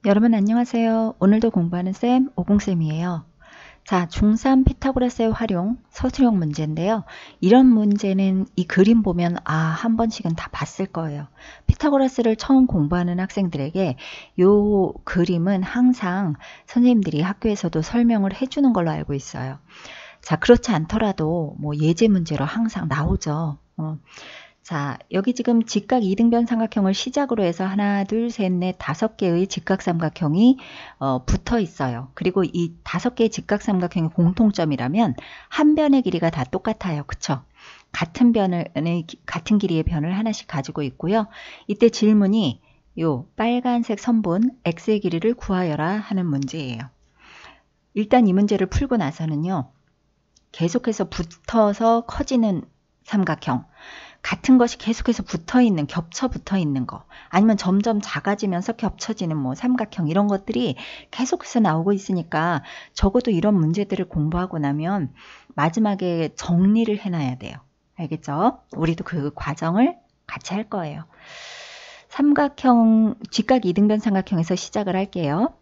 여러분 안녕하세요. 오늘도 공부하는 쌤 오공쌤이에요. 자, 중3 피타고라스의 활용 서술형 문제인데요. 이런 문제는 이 그림 보면 한 번씩은 다 봤을 거예요. 피타고라스를 처음 공부하는 학생들에게 이 그림은 항상 선생님들이 학교에서도 설명을 해주는 걸로 알고 있어요. 자, 그렇지 않더라도 뭐 예제 문제로 항상 나오죠. 자, 여기 지금 직각 이등변 삼각형을 시작으로 해서 하나, 둘, 셋, 넷, 5개의 직각 삼각형이 붙어 있어요. 그리고 이 5개의 직각 삼각형의 공통점이라면 한 변의 길이가 다 똑같아요. 그쵸? 같은 길이의 변을 하나씩 가지고 있고요. 이때 질문이 요 빨간색 선분 x의 길이를 구하여라 하는 문제예요. 일단 이 문제를 풀고 나서는요. 계속해서 붙어서 커지는 삼각형, 같은 것이 계속해서 붙어있는, 겹쳐 붙어있는 거, 아니면 점점 작아지면서 겹쳐지는 뭐 삼각형, 이런 것들이 계속해서 나오고 있으니까 적어도 이런 문제들을 공부하고 나면 마지막에 정리를 해놔야 돼요. 알겠죠? 우리도 그 과정을 같이 할 거예요. 삼각형, 직각 이등변 삼각형에서 시작을 할게요.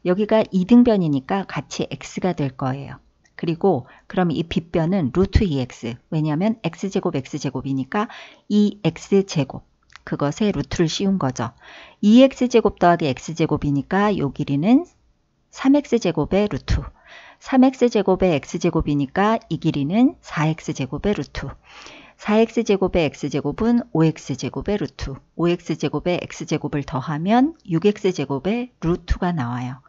여기가 이등변이니까 같이 x가 될 거예요. 그리고 그럼 이 빗변은 루트 2x, 왜냐하면 x제곱 x제곱이니까 2x제곱, 그것에 루트를 씌운 거죠. 2x제곱 더하기 x제곱이니까 요 길이는 3x제곱의 루트, 3x제곱의 x제곱이니까 이 길이는 4x제곱의 루트, 4x제곱의 x제곱은 5x제곱의 루트, 5x제곱의 x제곱을 더하면 6x제곱의 루트가 나와요.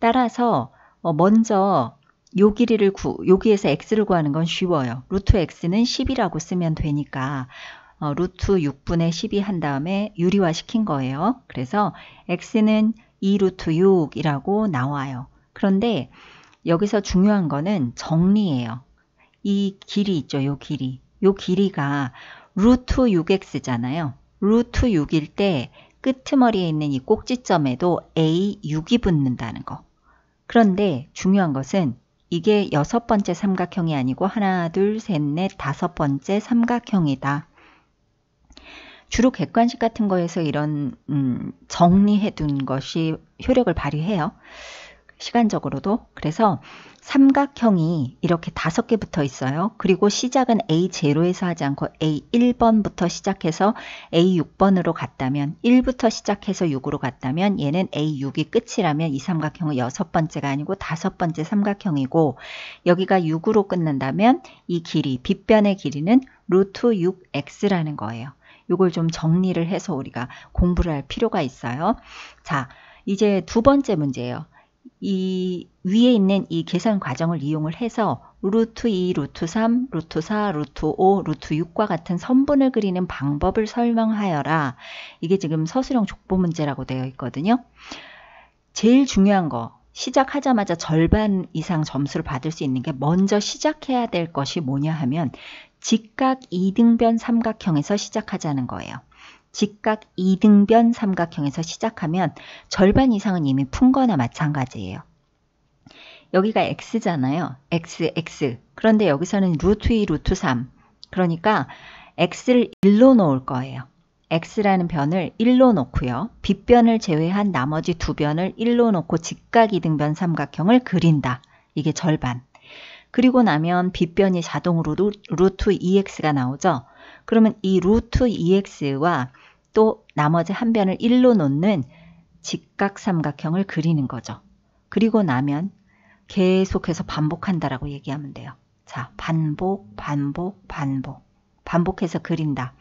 따라서 먼저 요 길이를 여기에서 x를 구하는 건 쉬워요. 루트 x는 10이라고 쓰면 되니까 루트 6분의 12 한 다음에 유리화 시킨 거예요. 그래서 x는 2루트 6이라고 나와요. 그런데 여기서 중요한 거는 정리예요. 이 길이 있죠. 요 길이. 요 길이가 루트 6x잖아요. 루트 6일 때 끄트머리에 있는 이 꼭지점에도 a6이 붙는다는 거. 그런데 중요한 것은 이게 6번째 삼각형이 아니고 하나, 둘, 셋, 넷, 5번째 삼각형이다. 주로 객관식 같은 거에서 이런 정리해 둔 것이 효력을 발휘해요. 시간적으로도. 그래서 삼각형이 이렇게 5개 붙어 있어요. 그리고 시작은 A0에서 하지 않고 A1번부터 시작해서 A6번으로 갔다면 1부터 시작해서 6으로 갔다면 얘는 A6이 끝이라면 이 삼각형은 6번째가 아니고 5번째 삼각형이고 여기가 6으로 끝난다면 이 길이, 빗변의 길이는 루트 6x라는 거예요. 이걸 좀 정리를 해서 우리가 공부를 할 필요가 있어요. 자, 이제 두 번째 문제예요. 이 위에 있는 이 계산 과정을 이용을 해서 루트 2, 루트 3, 루트 4, 루트 5, 루트 6과 같은 선분을 그리는 방법을 설명하여라. 이게 지금 서술형 족보 문제라고 되어 있거든요. 제일 중요한 거, 시작하자마자 절반 이상 점수를 받을 수 있는 게 먼저 시작해야 될 것이 뭐냐 하면 직각 이등변 삼각형에서 시작하자는 거예요. 직각 이등변 삼각형에서 시작하면 절반 이상은 이미 푼 거나 마찬가지예요. 여기가 x잖아요. x. 그런데 여기서는 루트 2, 루트 3. 그러니까 x를 1로 놓을 거예요. x라는 변을 1로 놓고요. 빗변을 제외한 나머지 두 변을 1로 놓고 직각 이등변 삼각형을 그린다. 이게 절반. 그리고 나면 빗변이 자동으로 루트 2x가 나오죠. 그러면 이 루트 2x와 또 나머지 한 변을 1로 놓는 직각 삼각형을 그리는 거죠. 그리고 나면 계속해서 반복한다라고 얘기하면 돼요. 자, 반복해서 그린다.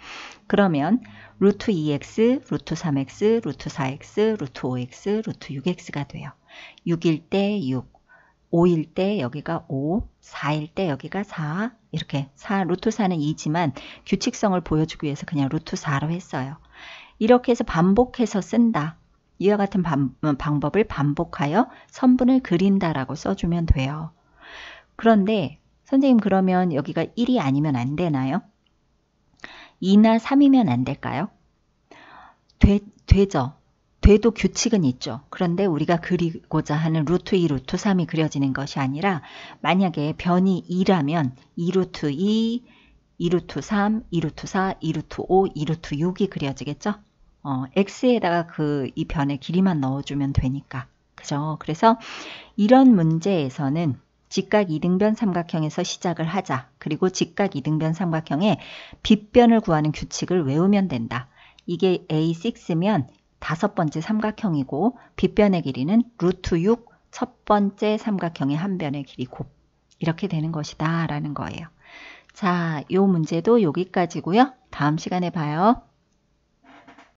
그러면 루트 2x, 루트 3x, 루트 4x, 루트 5x, 루트 6x가 돼요. 6일 때 6, 5일 때 여기가 5, 4일 때 여기가 4, 이렇게 루트 4는 2지만 규칙성을 보여주기 위해서 그냥 루트 4로 했어요. 이렇게 해서 반복해서 쓴다. 이와 같은 방법을 반복하여 선분을 그린다라고 써주면 돼요. 그런데 선생님 그러면 여기가 1이 아니면 안 되나요? 2나 3이면 안 될까요? 되죠. 돼도 규칙은 있죠. 그런데 우리가 그리고자 하는 루트 2, 루트 3이 그려지는 것이 아니라 만약에 변이 2라면 2루트 2, 2루트 3, 2루트 4, 2루트 5, 2루트 6이 그려지겠죠? x에다가 이 변의 길이만 넣어주면 되니까. 그죠? 그래서 이런 문제에서는 직각 이등변 삼각형에서 시작을 하자. 그리고 직각 이등변 삼각형의 빗변을 구하는 규칙을 외우면 된다. 이게 A6면 다섯 번째 삼각형이고 빗변의 길이는 루트 6 첫 번째 삼각형의 한 변의 길이 곱. 이렇게 되는 것이다 라는 거예요. 자, 이 문제도 여기까지고요. 다음 시간에 봐요.